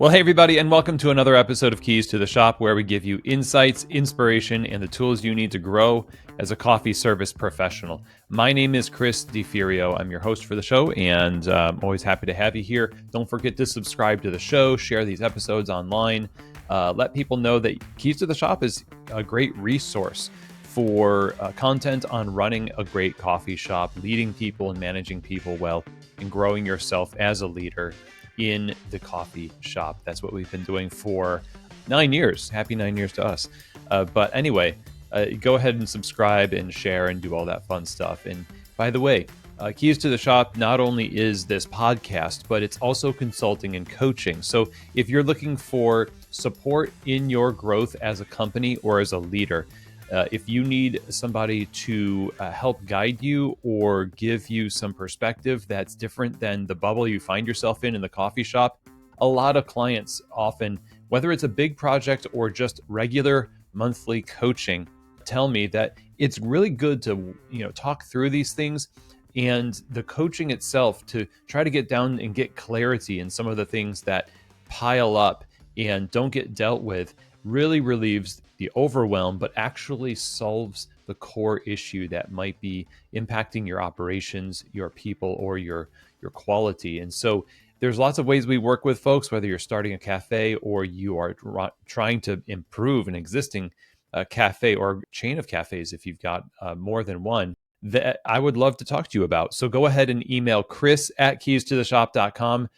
Well, hey, everybody, and welcome to another episode of Keys to the Shop, where we give you insights, inspiration, and the tools you need to grow as a coffee service professional. My name is Chris DeFirio. I'm your host for the show, and I'm always happy to have you here. Don't forget to subscribe to the show, share these episodes online, let people know that Keys to the Shop is a great resource for content on running a great coffee shop, leading people and managing people well, and growing yourself as a leader in the coffee shop. That's what we've been doing for 9 years. Happy 9 years to us. But anyway, go ahead and subscribe and share and do all that fun stuff. And by the way, Keys to the Shop not only is this podcast, but it's also consulting and coaching. So if you're looking for support in your growth as a company or as a leader, if you need somebody to help guide you or give you some perspective that's different than the bubble you find yourself in the coffee shop, a lot of clients often, whether it's a big project or just regular monthly coaching, tell me that it's really good to talk through these things and the coaching itself to try to get down and get clarity in some of the things that pile up and don't get dealt with really relieves the overwhelm, but actually solves the core issue that might be impacting your operations, your people, or your quality. And so there's lots of ways we work with folks, whether you're starting a cafe or you are trying to improve an existing cafe or chain of cafes if you've got more than one, that I would love to talk to you about. So go ahead and email chris@keystotheshop.com.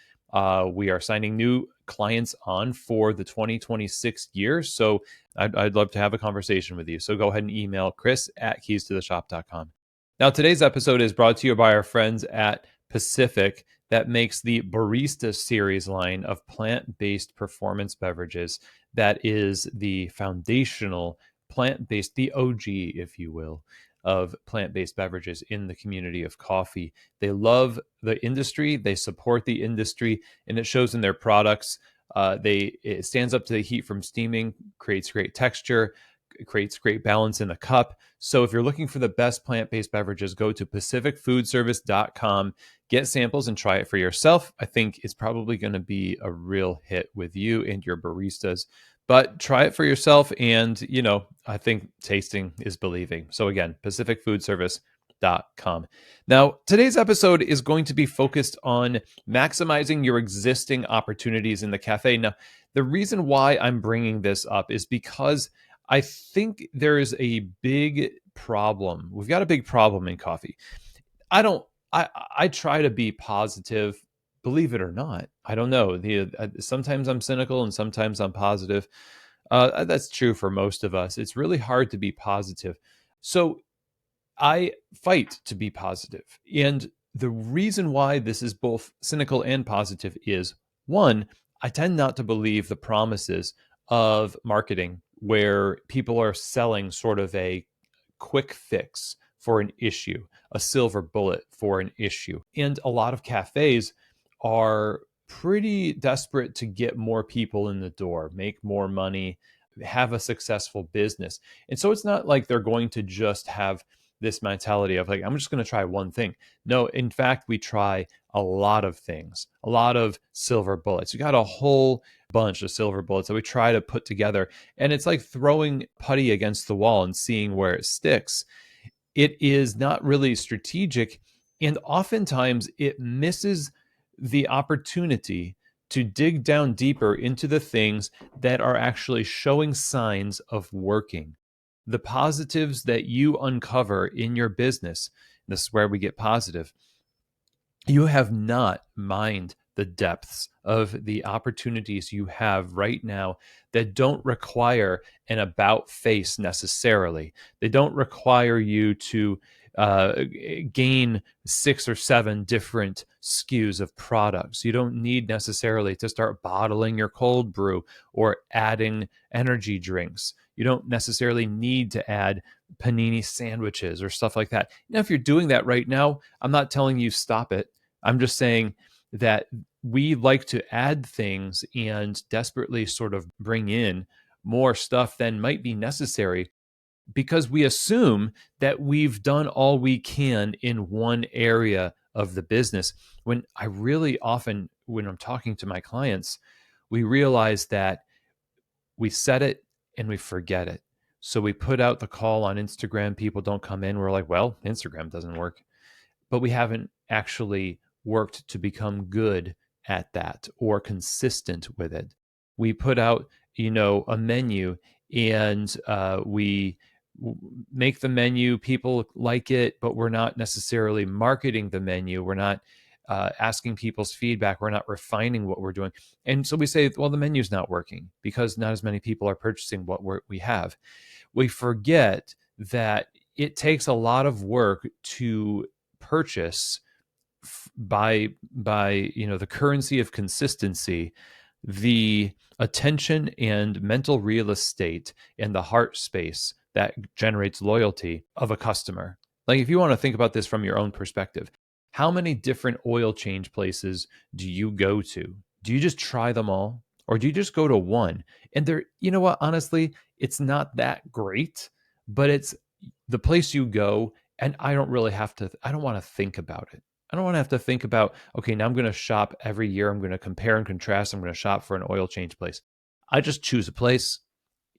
We are signing new clients on for the 2026 year. So I'd love to have a conversation with you. So go ahead and email chris@keystotheshop.com. Now, today's episode is brought to you by our friends at Pacific that makes the Barista Series line of plant-based performance beverages. That is the foundational plant-based, the OG, if you will, of plant-based beverages in the community of coffee. They love the industry, they support the industry, and it shows in their products. It stands up to the heat from steaming, creates great texture, creates great balance in the cup. So if you're looking for the best plant-based beverages, go to pacificfoodservice.com, get samples and try it for yourself. I think it's probably going to be a real hit with you and your baristas. But try it for yourself, and I think tasting is believing. So again, pacificfoodservice.com. Now, today's episode is going to be focused on maximizing your existing opportunities in the cafe. Now, the reason why I'm bringing this up is because I think there is a big problem. We've got a big problem in coffee. I try to be positive. Believe it or not, I don't know. Sometimes I'm cynical and sometimes I'm positive. That's true for most of us. It's really hard to be positive. So I fight to be positive. And the reason why this is both cynical and positive is, one, I tend not to believe the promises of marketing where people are selling sort of a quick fix for an issue, a silver bullet for an issue. And a lot of cafes are pretty desperate to get more people in the door, make more money, have a successful business. And so it's not like they're going to just have this mentality of like, I'm just going to try one thing. No, in fact, we try a lot of things, a lot of silver bullets. We got a whole bunch of silver bullets that we try to put together. And it's like throwing putty against the wall and seeing where it sticks. It is not really strategic. And oftentimes it misses the opportunity to dig down deeper into the things that are actually showing signs of working. The positives that you uncover in your business, this is where we get positive, you have not mined the depths of the opportunities you have right now that don't require an about face necessarily. They don't require you to gain 6 or 7 different SKUs of products. You don't need necessarily to start bottling your cold brew or adding energy drinks. You don't necessarily need to add panini sandwiches or stuff like that. Now, if you're doing that right now, I'm not telling you stop it. I'm just saying that we like to add things and desperately sort of bring in more stuff than might be necessary because we assume that we've done all we can in one area of the business. When I really often, when I'm talking to my clients, we realize that we set it and we forget it. So we put out the call on Instagram, people don't come in. We're like, well, Instagram doesn't work, but we haven't actually worked to become good at that or consistent with it. We put out, a menu, and we make the menu, people like it, but we're not necessarily marketing the menu. We're not asking people's feedback. We're not refining what we're doing. And so we say, well, the menu's not working because not as many people are purchasing what we have. We forget that it takes a lot of work to purchase by the currency of consistency, the attention and mental real estate and the heart space that generates loyalty of a customer. Like, if you want to think about this from your own perspective, how many different oil change places do you go to? Do you just try them all, or do you just go to one? And there, you know what, honestly, it's not that great, but it's the place you go, and I don't want to think about it. I don't want to have to think about, okay, now I'm going to shop every year. I'm going to compare and contrast. I'm going to shop for an oil change place. I just choose a place.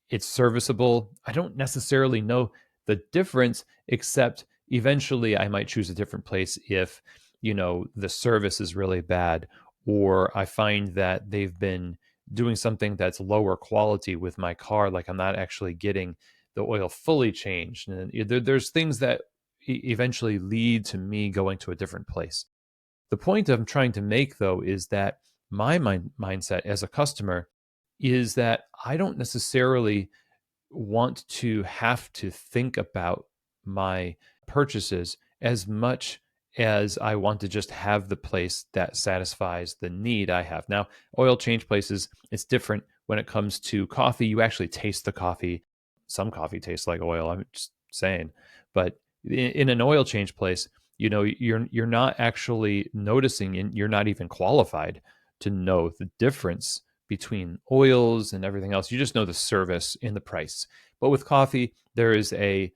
It's serviceable. I don't necessarily know the difference, except eventually I might choose a different place if, the service is really bad, or I find that they've been doing something that's lower quality with my car. Like, I'm not actually getting the oil fully changed. And there's things that eventually lead to me going to a different place. The point I'm trying to make, though, is that my mindset as a customer is that I don't necessarily want to have to think about my purchases as much as I want to just have the place that satisfies the need I have. Now, oil change places, it's different when it comes to coffee. You actually taste the coffee. Some coffee tastes like oil, I'm just saying. But in an oil change place, you're not actually noticing, and you're not even qualified to know the difference between oils and everything else. You just know the service and the price. But with coffee, there is a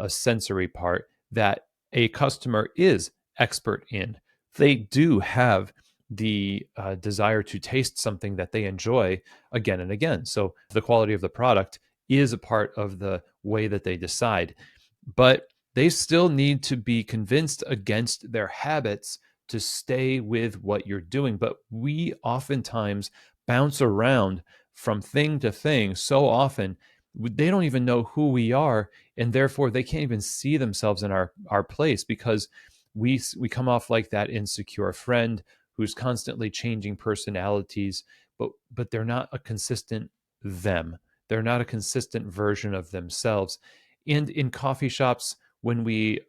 sensory part that a customer is expert in. They do have the desire to taste something that they enjoy again and again. So the quality of the product is a part of the way that they decide. But they still need to be convinced against their habits to stay with what you're doing. But we oftentimes bounce around from thing to thing so often, they don't even know who we are, and therefore they can't even see themselves in our place, because we come off like that insecure friend who's constantly changing personalities, but they're not a consistent them. They're not a consistent version of themselves. And in coffee shops, when we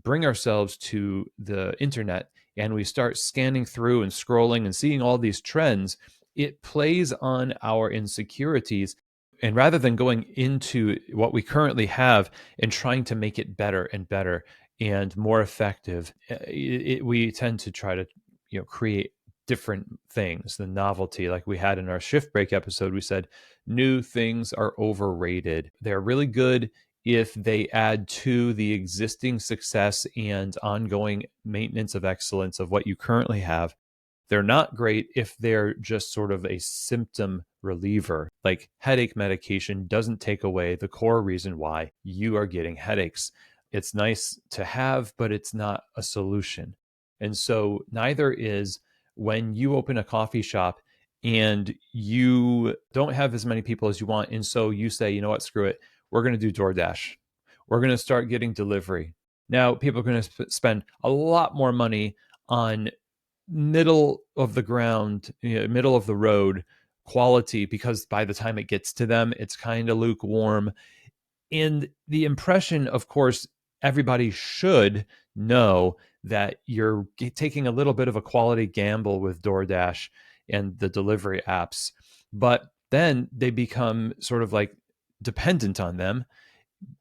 bring ourselves to the internet and we start scanning through and scrolling and seeing all these trends, it plays on our insecurities. And rather than going into what we currently have and trying to make it better and better and more effective, we tend to try to create different things. The novelty, like we had in our shift break episode, we said new things are overrated. They're really good if they add to the existing success and ongoing maintenance of excellence of what you currently have. They're not great if they're just sort of a symptom reliever. Like, headache medication doesn't take away the core reason why you are getting headaches. It's nice to have, but it's not a solution. And so neither is when you open a coffee shop and you don't have as many people as you want. And so you say, you know what, screw it. We're going to do DoorDash. We're going to start getting delivery. Now, people are going to spend a lot more money on middle of the ground, middle of the road quality, because by the time it gets to them, it's kind of lukewarm. And the impression, of course, everybody should know that you're taking a little bit of a quality gamble with DoorDash and the delivery apps, but then they become sort of like dependent on them.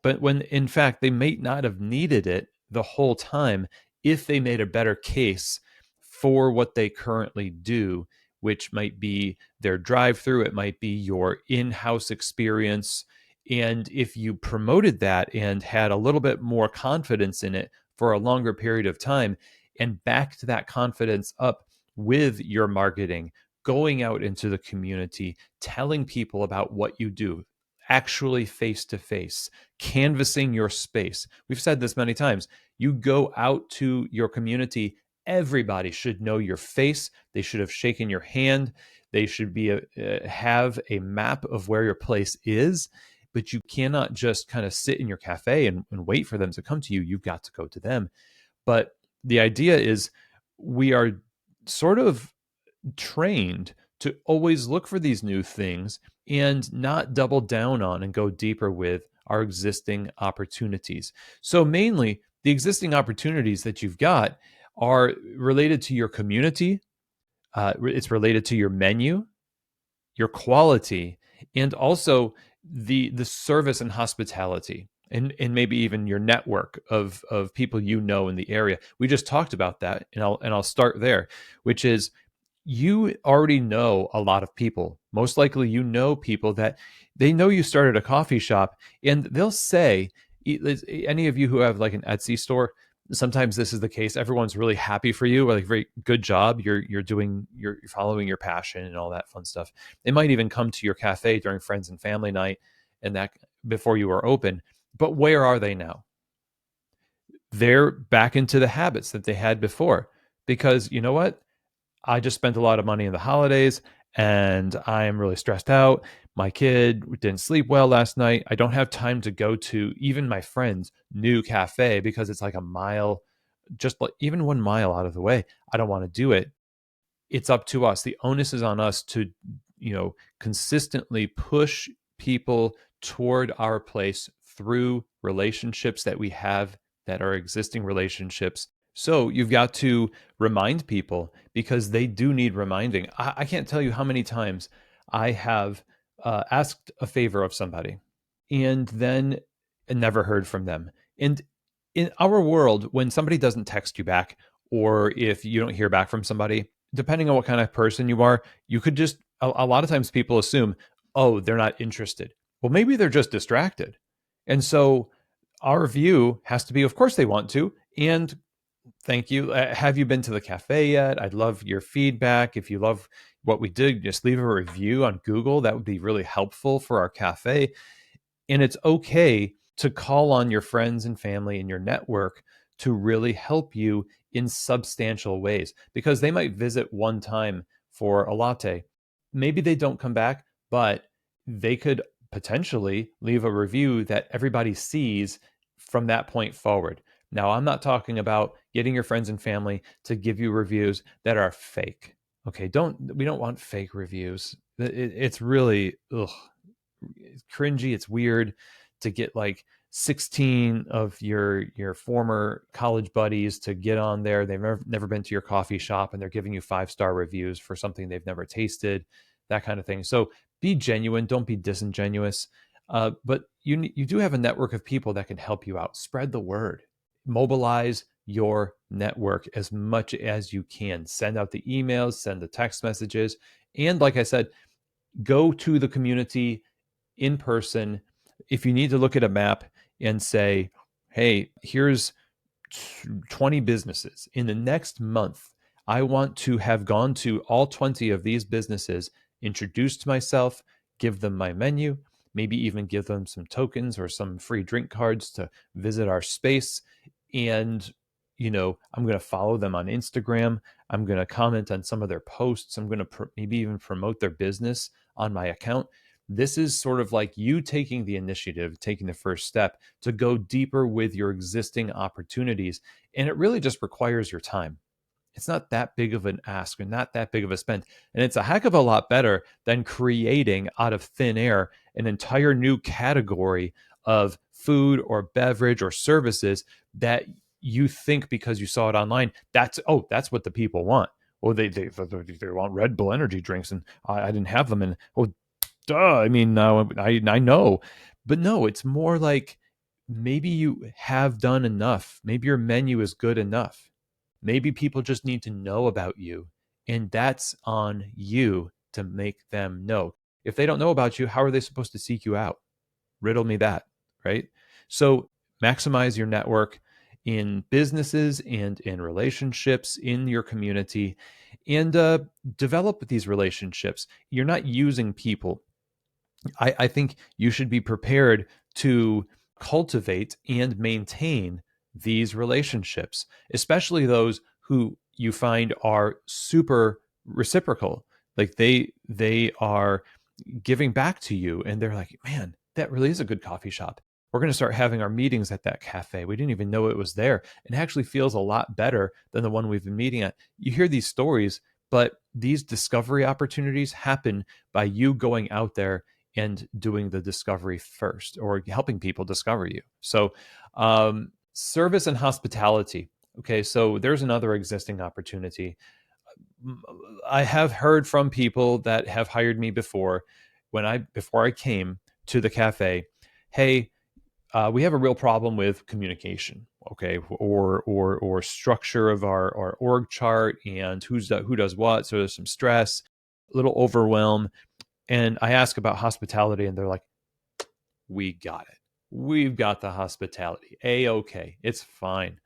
But when in fact they may not have needed it the whole time if they made a better case for what they currently do, which might be their drive through, it might be your in house experience. And if you promoted that and had a little bit more confidence in it for a longer period of time and backed that confidence up with your marketing, going out into the community, telling people about what you do, actually face to face, canvassing your space. We've said this many times. You go out to your community, everybody should know your face. They should have shaken your hand. They should have a map of where your place is, but you cannot just kind of sit in your cafe and wait for them to come to you. You've got to go to them. But the idea is we are sort of trained to always look for these new things and not double down on and go deeper with our existing opportunities. So, mainly, the existing opportunities that you've got are related to your community, it's related to your menu, your quality, and also the service and hospitality, and maybe even your network of people you know in the area. We just talked about that, and I'll start there, which is you already know a lot of people. Most likely, you know people that they know you started a coffee shop, and they'll say, any of you who have like an Etsy store, sometimes this is the case. Everyone's really happy for you, or like, very good job. You're following your passion and all that fun stuff. They might even come to your cafe during friends and family night, and that before you are open. But where are they now? They're back into the habits that they had before, because you know what? I just spent a lot of money in the holidays and I'm really stressed out. My kid didn't sleep well last night. I don't have time to go to even my friend's new cafe because it's like a mile, just like even 1 mile out of the way. I don't want to do it. It's up to us. The onus is on us to, consistently push people toward our place through relationships that we have, that are existing relationships. So you've got to remind people, because they do need reminding. I can't tell you how many times I have asked a favor of somebody and then never heard from them. And in our world, when somebody doesn't text you back, or if you don't hear back from somebody, depending on what kind of person you are, you could just, a lot of times people assume, oh, they're not interested. Well, maybe they're just distracted. And so our view has to be, of course they want to. And thank you. Have you been to the cafe yet? I'd love your feedback. If you love what we did, just leave a review on Google. That would be really helpful for our cafe. And it's okay to call on your friends and family and your network to really help you in substantial ways, because they might visit one time for a latte. Maybe they don't come back, but they could potentially leave a review that everybody sees from that point forward. Now, I'm not talking about getting your friends and family to give you reviews that are fake. Okay, we don't want fake reviews. It's really, ugh, it's cringy. It's weird to get like 16 of your former college buddies to get on there. They've never been to your coffee shop, and they're giving you 5-star reviews for something they've never tasted, that kind of thing. So be genuine. Don't be disingenuous. But you do have a network of people that can help you out. Spread the word. Mobilize your network as much as you can. Send out the emails, send the text messages, and like I said, go to the community in person. If you need to look at a map and say, hey, here's 20 businesses in the next month, I want to have gone to all 20 of these businesses, introduced myself, give them my menu, maybe even give them some tokens or some free drink cards to visit our space. And, I'm going to follow them on Instagram. I'm going to comment on some of their posts. I'm going to maybe even promote their business on my account. This is sort of like you taking the initiative, taking the first step to go deeper with your existing opportunities. And it really just requires your time. It's not that big of an ask or not that big of a spend. And it's a heck of a lot better than creating out of thin air an entire new category of food or beverage or services that you think, because you saw it online, that's what the people want. Well, they want Red Bull energy drinks, and I didn't have them. And duh. I mean, now I know, but no, it's more like maybe you have done enough. Maybe your menu is good enough. Maybe people just need to know about you, and that's on you to make them know. If they don't know about you, how are they supposed to seek you out? Riddle me that, right? So maximize your network in businesses and in relationships in your community. and develop these relationships. You're not using people. I think you should be prepared to cultivate and maintain these relationships, especially those who you find are super reciprocal. Like they are giving back to you, and they're like, man, that really is a good coffee shop. We're going to start having our meetings at that cafe. We didn't even know it was there. It actually feels a lot better than the one we've been meeting at. You hear these stories, but these discovery opportunities happen by you going out there and doing the discovery first, or helping people discover you. So, service and hospitality. Okay, so there's another existing opportunity. I have heard from people that have hired me before, before I came to the cafe, hey, we have a real problem with communication, okay, or structure of our org chart, and who does what. So there's some stress, a little overwhelm, and I ask about hospitality, and they're like, we got it. We've got the hospitality. A-okay. It's fine.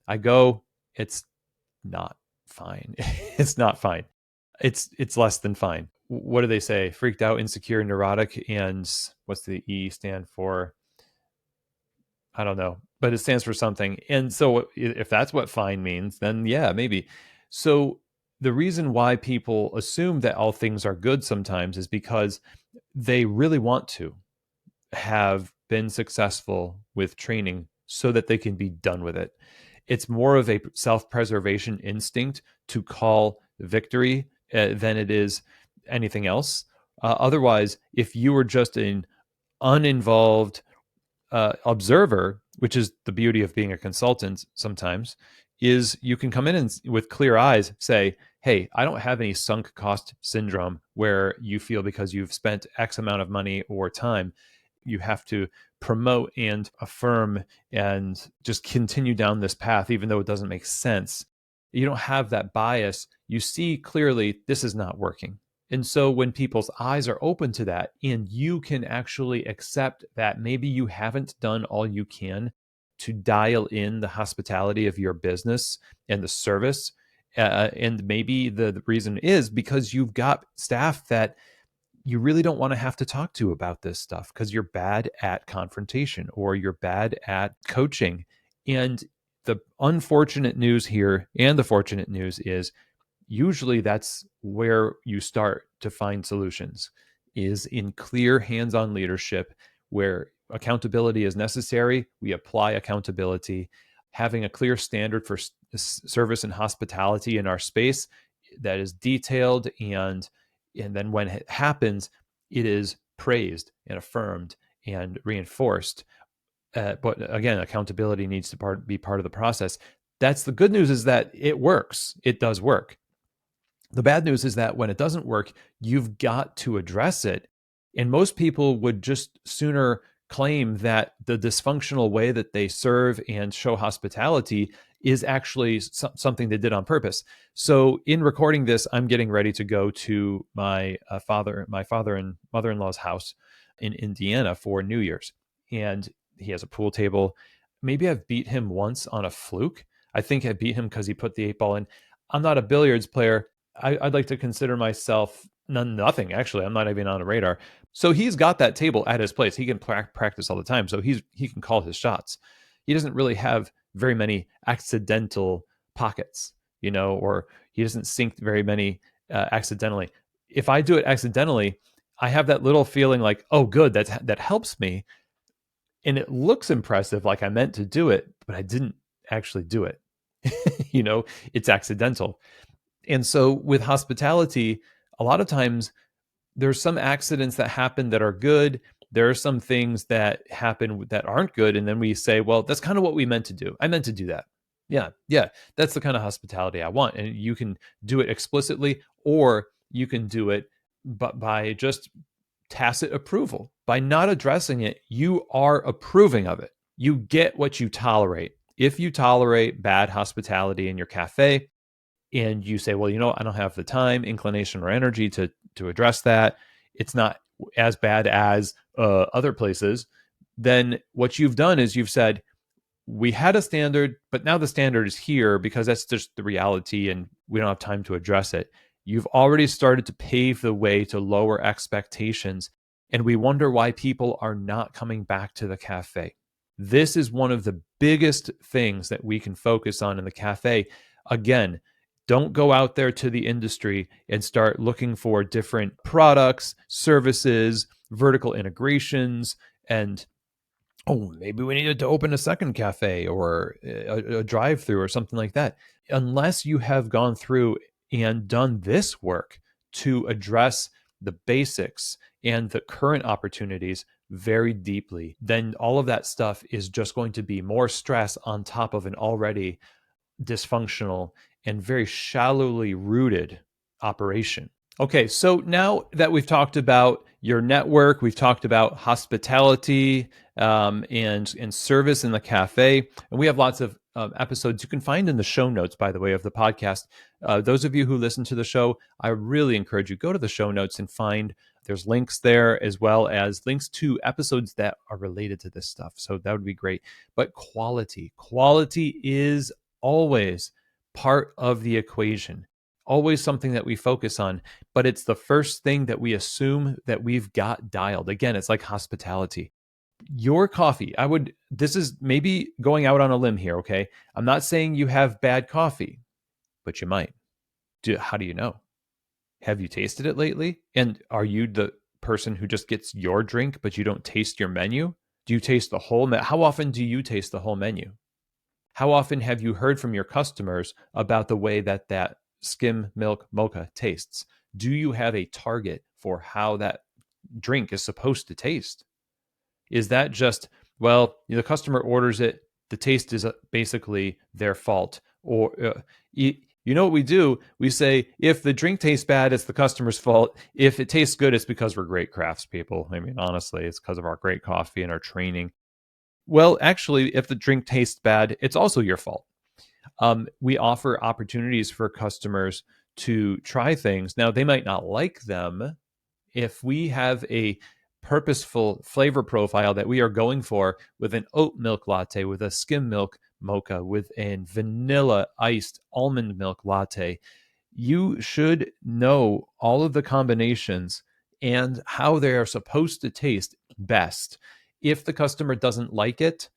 I go, it's not fine. It's not fine. It's less than fine. What do they say? Freaked out, insecure, neurotic, and what's the E stand for? I don't know, but it stands for something. And so if that's what fine means, then yeah, maybe. So the reason why people assume that all things are good sometimes is because they really want to have been successful with training so that they can be done with it. It's more of a self-preservation instinct to call victory than it is anything else. Otherwise, if you were just an uninvolved observer, which is the beauty of being a consultant sometimes, is you can come in and with clear eyes say, hey, I don't have any sunk cost syndrome where you feel because you've spent X amount of money or time, you have to promote and affirm and just continue down this path, even though it doesn't make sense. You don't have that bias. You see clearly this is not working. And so when people's eyes are open to that, and you can actually accept that maybe you haven't done all you can to dial in the hospitality of your business and the service, and maybe the reason is because you've got staff that you really don't want to have to talk to about this stuff because you're bad at confrontation or you're bad at coaching. And the unfortunate news here and the fortunate news is usually that's where you start to find solutions, is in clear hands-on leadership where accountability is necessary. We apply accountability, having a clear standard for service and hospitality in our space that is detailed, and then when it happens, it is praised and affirmed and reinforced. But again, accountability needs to be part of the process. That's the good news, is that it works. It does work. The bad news is that when it doesn't work, you've got to address it. And most people would just sooner claim that the dysfunctional way that they serve and show hospitality is actually something they did on purpose. So in recording this, I'm getting ready to go to my father and mother-in-law's house in Indiana for New Year's. And he has a pool table. Maybe I've beat him once on a fluke. I think I beat him because he put the 8 ball in. I'm not a billiards player. I'd like to consider myself nothing. Actually, I'm not even on a radar. So he's got that table at his place. He can practice all the time. So he can call his shots. He doesn't really have very many accidental pockets, or he doesn't sink very many accidentally. If I do it accidentally, I have that little feeling like, oh, good, that helps me, and it looks impressive, like I meant to do it, but I didn't actually do it. It's accidental. And so with hospitality, a lot of times there's some accidents that happen that are good. There are some things that happen that aren't good. And then we say, well, that's kind of what we meant to do. I meant to do that. Yeah. That's the kind of hospitality I want. And you can do it explicitly, or you can do it but by just tacit approval. By not addressing it, you are approving of it. You get what you tolerate. If you tolerate bad hospitality in your cafe, and you say, well, I don't have the time, inclination, or energy to address that, it's not as bad as other places, then what you've done is you've said, we had a standard, but now the standard is here because that's just the reality, and we don't have time to address it. You've already started to pave the way to lower expectations, and we wonder why people are not coming back to the cafe. This is one of the biggest things that we can focus on in the cafe. Again, don't go out there to the industry and start looking for different products, services, vertical integrations, and oh, maybe we needed to open a second cafe or a drive-through or something like that. Unless you have gone through and done this work to address the basics and the current opportunities very deeply, then all of that stuff is just going to be more stress on top of an already dysfunctional and very shallowly rooted operation. Okay, so now that we've talked about your network, we've talked about hospitality and service in the cafe, and we have lots of episodes you can find in the show notes, by the way, of the podcast. Those of you who listen to the show, I really encourage you go to the show notes and find there's links there as well as links to episodes that are related to this stuff. So that would be great. But quality is always part of the equation, always something that we focus on, but it's the first thing that we assume that we've got dialed. Again, it's like hospitality. Your coffee, this is maybe going out on a limb here, okay? I'm not saying you have bad coffee, but you might. How do you know? Have you tasted it lately? And are you the person who just gets your drink, but you don't taste your menu? Do you taste the whole How often do you taste the whole menu? How often have you heard from your customers about the way that skim milk mocha tastes? Do you have a target for how that drink is supposed to taste? Is that just, well, the customer orders it, the taste is basically their fault? Or you know what we do? We say, if the drink tastes bad, it's the customer's fault. If it tastes good, it's because we're great craftspeople. I mean, honestly, it's because of our great coffee and our training. Well, actually, if the drink tastes bad, it's also your fault. We offer opportunities for customers to try things. Now, they might not like them. If we have a purposeful flavor profile that we are going for with an oat milk latte, with a skim milk mocha, with a vanilla iced almond milk latte, you should know all of the combinations and how they are supposed to taste best. If the customer doesn't like it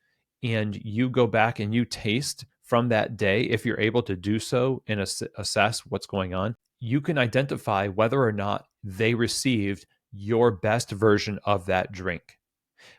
and you go back and you taste from that day, if you're able to do so and assess what's going on, you can identify whether or not they received your best version of that drink.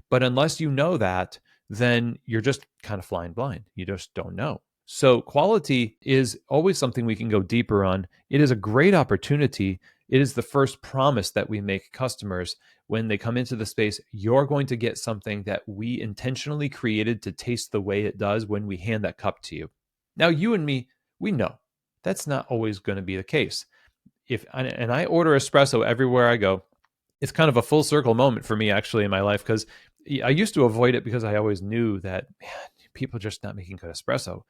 But unless you know that, then you're just kind of flying blind. You just don't know. So quality is always something we can go deeper on. It is a great opportunity. It is the first promise that we make customers when they come into the space. You're going to get something that we intentionally created to taste the way it does when we hand that cup to you. Now, you and me, we know that's not always going to be the case. And I order espresso everywhere I go, it's kind of a full circle moment for me actually in my life, because I used to avoid it because I always knew that, man, people are just not making good espresso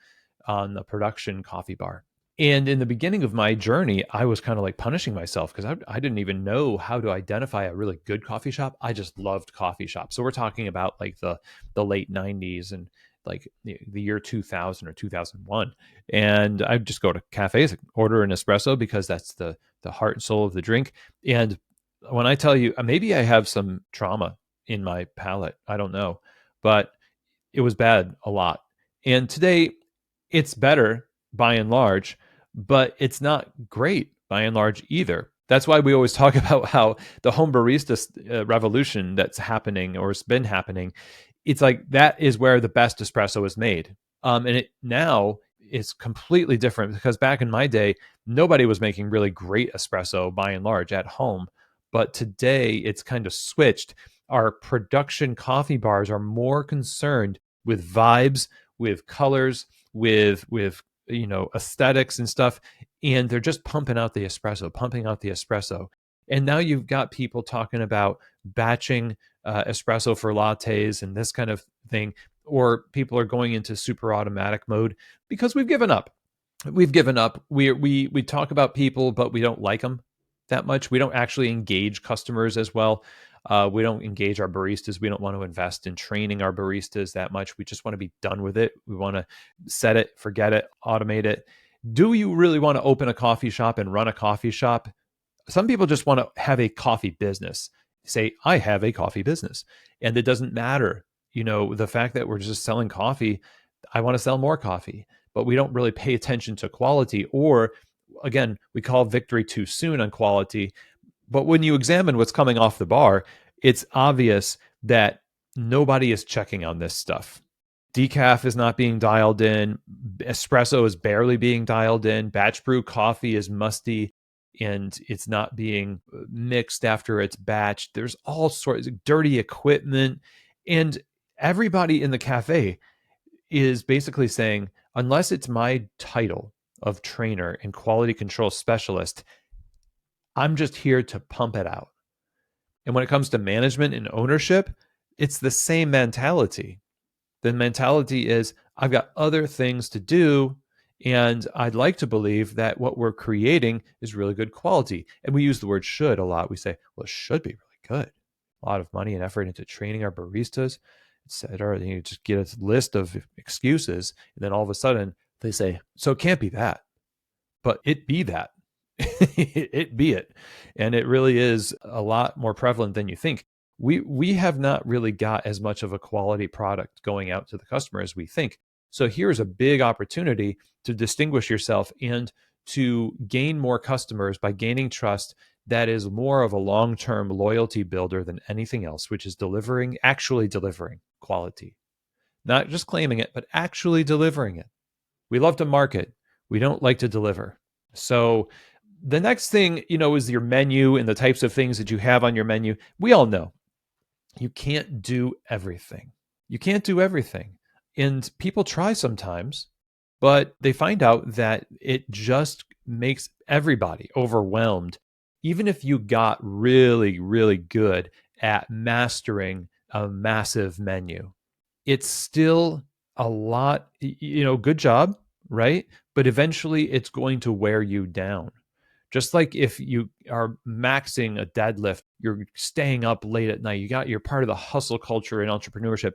on the production coffee bar. And in the beginning of my journey, I was kind of like punishing myself because I didn't even know how to identify a really good coffee shop. I just loved coffee shops. So we're talking about like the late 90s and like the year 2000 or 2001. And I'd just go to cafes, order an espresso because that's the heart and soul of the drink. And when I tell you, maybe I have some trauma in my palate, I don't know, but it was bad a lot. And today it's better by and large, but it's not great by and large either. That's why we always talk about how the home barista revolution that's happening or has been happening, it's like that is where the best espresso is made. And it now is completely different because back in my day, nobody was making really great espresso by and large at home. But today it's kind of switched. Our production coffee bars are more concerned with vibes, with colors, with aesthetics and stuff, and they're just pumping out the espresso. And now you've got people talking about batching espresso for lattes and this kind of thing, or people are going into super automatic mode because we've given up. We talk about people, but we don't like them that much. We don't actually engage customers as well. We don't engage our baristas. We don't want to invest in training our baristas that much. We just want to be done with it. We want to set it, forget it, automate it. Do you really want to open a coffee shop and run a coffee shop? Some people just want to have a coffee business. Say, I have a coffee business. And it doesn't matter, the fact that we're just selling coffee. I want to sell more coffee, but we don't really pay attention to quality. Or again, we call victory too soon on quality. But when you examine what's coming off the bar, it's obvious that nobody is checking on this stuff. Decaf is not being dialed in. Espresso is barely being dialed in. Batch brew coffee is musty and it's not being mixed after it's batched. There's all sorts of dirty equipment. And everybody in the cafe is basically saying, unless it's my title of trainer and quality control specialist, I'm just here to pump it out. And when it comes to management and ownership, it's the same mentality. The mentality is, I've got other things to do, and I'd like to believe that what we're creating is really good quality. And we use the word should a lot. We say, well, it should be really good. A lot of money and effort into training our baristas, et cetera. You just get a list of excuses. And then all of a sudden they say, so it can't be that, but it be that. It be it. And it really is a lot more prevalent than you think. We have not really got as much of a quality product going out to the customer as we think. So here's a big opportunity to distinguish yourself and to gain more customers by gaining trust that is more of a long-term loyalty builder than anything else, which is actually delivering quality. Not just claiming it, but actually delivering it. We love to market. We don't like to deliver. So the next thing, is your menu and the types of things that you have on your menu. We all know you can't do everything. You can't do everything. And people try sometimes, but they find out that it just makes everybody overwhelmed. Even if you got really, really good at mastering a massive menu, it's still a lot, good job, right? But eventually it's going to wear you down. Just like if you are maxing a deadlift, you're staying up late at night, you're part of the hustle culture in entrepreneurship.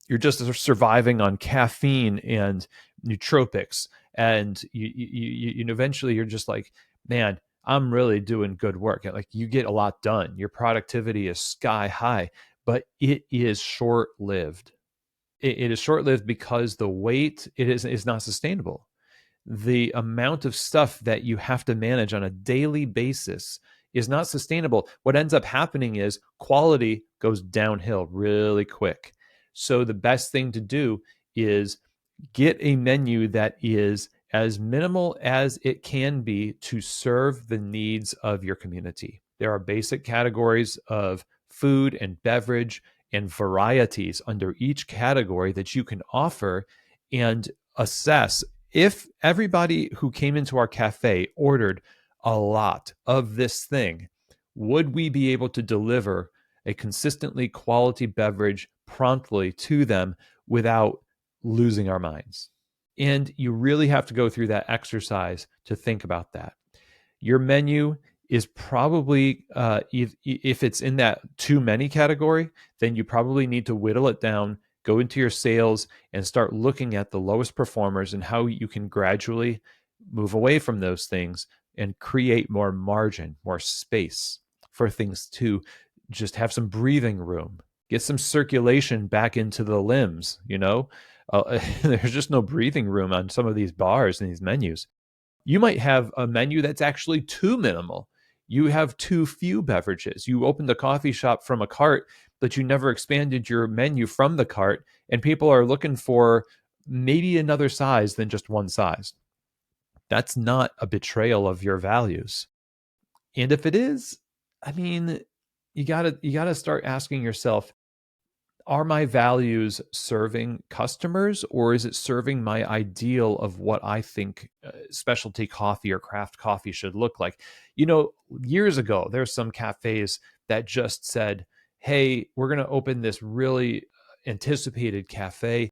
You're just surviving on caffeine and nootropics. And you eventually you're just like, man, I'm really doing good work. And like you get a lot done. Your productivity is sky high, but it is short lived. It is short lived because the weight is not sustainable. The amount of stuff that you have to manage on a daily basis is not sustainable. What ends up happening is quality goes downhill really quick. So the best thing to do is get a menu that is as minimal as it can be to serve the needs of your community. There are basic categories of food and beverage and varieties under each category that you can offer and assess if everybody who came into our cafe ordered a lot of this thing, would we be able to deliver a consistently quality beverage promptly to them without losing our minds? And you really have to go through that exercise to think about that. Your menu is probably, if it's in that too many category, then you probably need to whittle it down, go into your sales and start looking at the lowest performers and how you can gradually move away from those things and create more margin, more space for things to just have some breathing room, get some circulation back into the limbs, there's just no breathing room on some of these bars and these menus. You might have a menu that's actually too minimal. You have too few beverages. You opened a coffee shop from a cart, but you never expanded your menu from the cart, and people are looking for maybe another size than just one size. That's not a betrayal of your values. And if it is, I mean, you gotta start asking yourself, are my values serving customers, or is it serving my ideal of what I think specialty coffee or craft coffee should look like? Years ago, there's some cafes that just said, hey, we're going to open this really anticipated cafe.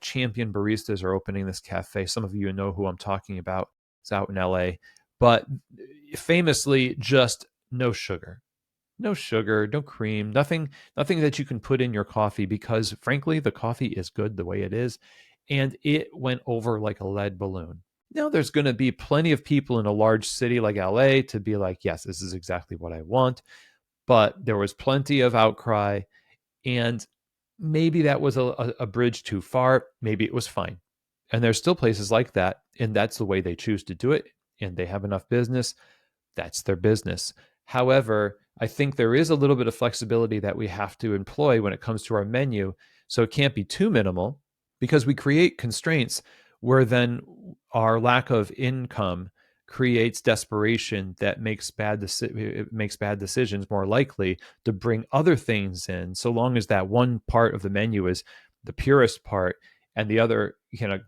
Champion baristas are opening this cafe. Some of you know who I'm talking about. It's out in LA, but famously just no sugar, no cream, nothing that you can put in your coffee, because frankly, the coffee is good the way it is. And it went over like a lead balloon. Now, there's going to be plenty of people in a large city like LA to be like, yes, this is exactly what I want. But there was plenty of outcry, and maybe that was a bridge too far. Maybe it was fine. And there's still places like that. And that's the way they choose to do it. And they have enough business. That's their business. However, I think there is a little bit of flexibility that we have to employ when it comes to our menu. So it can't be too minimal because we create constraints where then our lack of income creates desperation that makes it makes bad decisions more likely to bring other things in, so long as that one part of the menu is the purest part and the other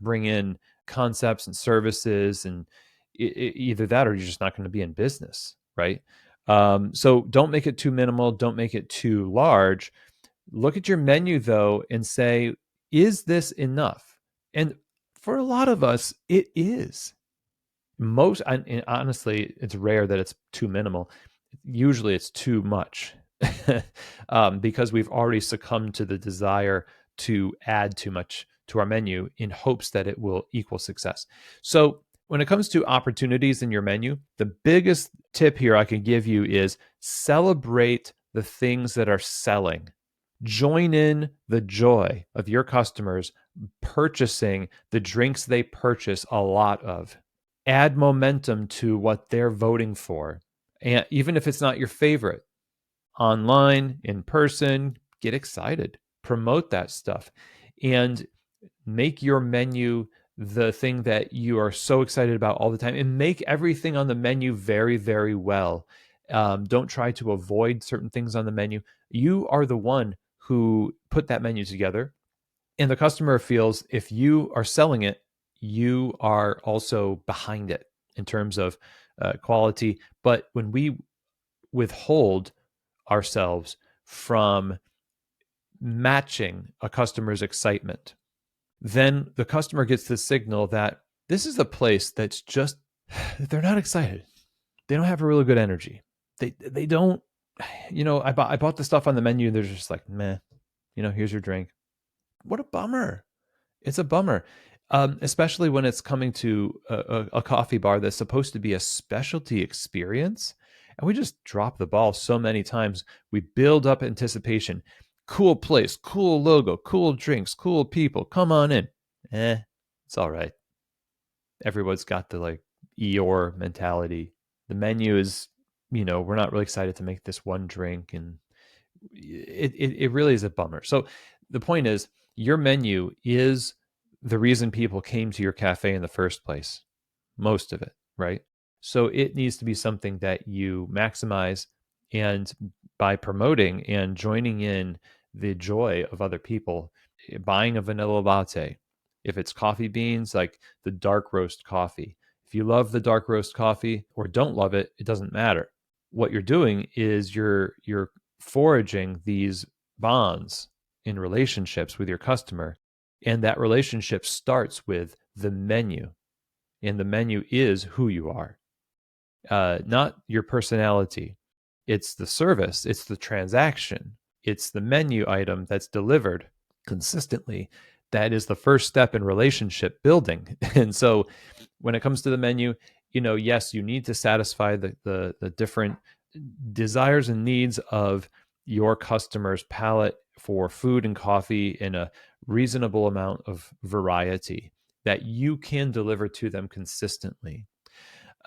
bring in concepts and services, and either that or you're just not going to be in business, right? So don't make it too minimal, don't make it too large. Look at your menu though and say, is this enough? And for a lot of us, it is. Honestly, it's rare that it's too minimal. Usually it's too much. Because we've already succumbed to the desire to add too much to our menu in hopes that it will equal success. So when it comes to opportunities in your menu, the biggest tip here I can give you is celebrate the things that are selling. Join in the joy of your customers purchasing the drinks they purchase a lot of. Add momentum to what they're voting for. And even if it's not your favorite, online, in person, get excited, promote that stuff, and make your menu the thing that you are so excited about all the time, and make everything on the menu very, very well. Don't try to avoid certain things on the menu. You are the one who put that menu together, and the customer feels if you are selling it, you are also behind it in terms of quality. But when we withhold ourselves from matching a customer's excitement, then the customer gets the signal that this is a place that's just, they're not excited. They don't have a really good energy. They don't, I bought the stuff on the menu and they're just like, meh, here's your drink. What a bummer. It's a bummer. Especially when it's coming to a coffee bar that's supposed to be a specialty experience. And we just drop the ball so many times. We build up anticipation. Cool place, cool logo, cool drinks, cool people. Come on in. It's all right. Everyone's got the Eeyore mentality. The menu is, we're not really excited to make this one drink. And it really is a bummer. So the point is, your menu is the reason people came to your cafe in the first place, most of it, right? So it needs to be something that you maximize, and by promoting and joining in the joy of other people, buying a vanilla latte, if it's coffee beans, like the dark roast coffee. If you love the dark roast coffee or don't love it, it doesn't matter. What you're doing is you're foraging these bonds in relationships with your customer, and that relationship starts with the menu, and the menu is who you are, not your personality. It's the service, it's the transaction, it's the menu item that's delivered consistently. That is the first step in relationship building. And so when it comes to the menu, yes, you need to satisfy the different desires and needs of your customer's palate for food and coffee in a reasonable amount of variety that you can deliver to them consistently.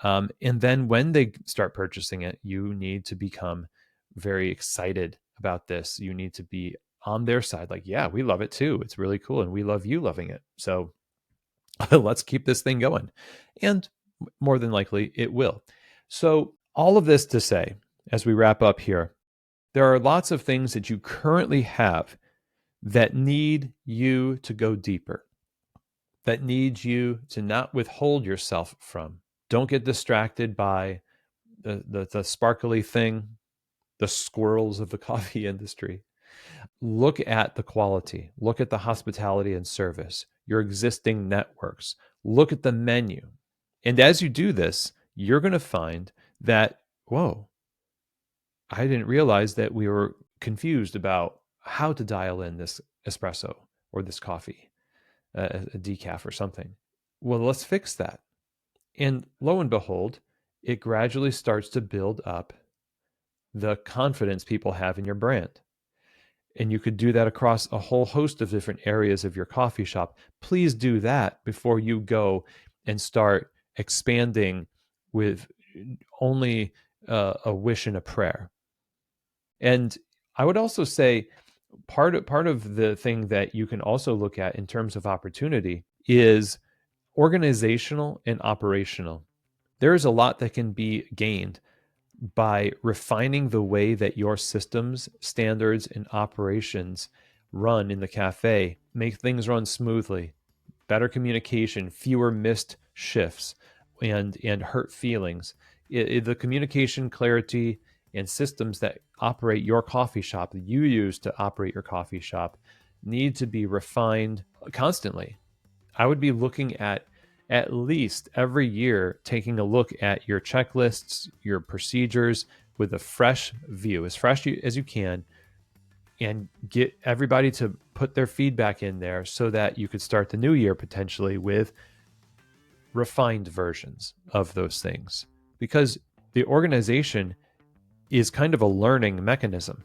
And then when they start purchasing it, you need to become very excited about this. You need to be on their side, like, yeah, we love it too. It's really cool. And we love you loving it. So let's keep this thing going. And more than likely, it will. So, all of this to say, as we wrap up here, there are lots of things that you currently have that need you to go deeper, that need you to not withhold yourself from. Don't get distracted by the sparkly thing, the squirrels of the coffee industry. Look at the quality, look at the hospitality and service, your existing networks, look at the menu. And as you do this, you're going to find that, whoa, I didn't realize that we were confused about how to dial in this espresso or this coffee, a decaf or something. Well, let's fix that. And lo and behold, it gradually starts to build up the confidence people have in your brand. And you could do that across a whole host of different areas of your coffee shop. Please do that before you go and start expanding with only a wish and a prayer. And I would also say part of the thing that you can also look at in terms of opportunity is organizational and operational. There is a lot that can be gained by refining the way that your systems, standards, and operations run in the cafe, make things run smoothly, better communication, fewer missed shifts, and hurt feelings. The communication, clarity, and systems that operate your coffee shop, that you use to operate your coffee shop, need to be refined constantly. I would be looking at least every year, taking a look at your checklists, your procedures with a fresh view, as fresh as you can, and get everybody to put their feedback in there so that you could start the new year potentially with refined versions of those things. Because the organization is kind of a learning mechanism.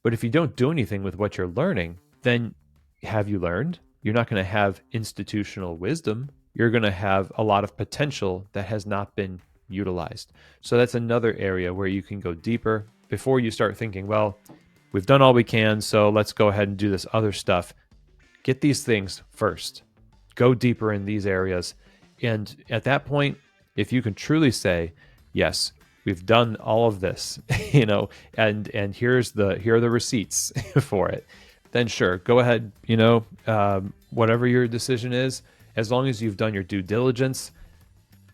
But if you don't do anything with what you're learning, then have you learned? You're not going to have institutional wisdom. You're going to have a lot of potential that has not been utilized. So that's another area where you can go deeper before you start thinking, well, we've done all we can, so let's go ahead and do this other stuff. Get these things first. Go deeper in these areas. And at that point, if you can truly say, yes, we've done all of this, and here are the receipts for it, then sure, go ahead, whatever your decision is, as long as you've done your due diligence,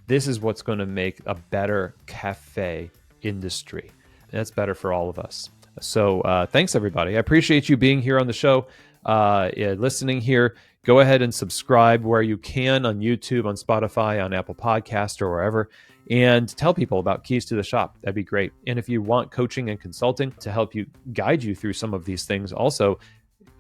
this is what's going to make a better cafe industry. That's better for all of us. So thanks, everybody. I appreciate you being here on the show, listening here. Go ahead and subscribe where you can on YouTube, on Spotify, on Apple Podcast, or wherever, and tell people about Keys to the Shop. That'd be great. And if you want coaching and consulting to help you guide you through some of these things, also,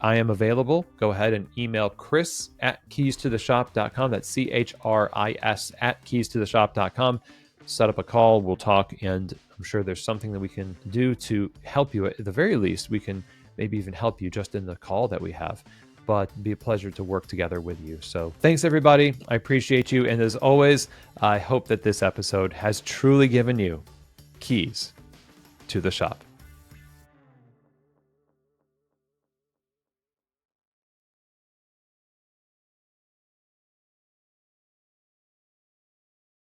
I am available. Go ahead and email chris@keystotheshop.com. That's CHRIS @keystotheshop.com. Set up a call. We'll talk, and I'm sure there's something that we can do to help you. At the very least, we can maybe even help you just in the call that we have. But it'd be a pleasure to work together with you. So thanks, everybody. I appreciate you. And as always, I hope that this episode has truly given you keys to the shop.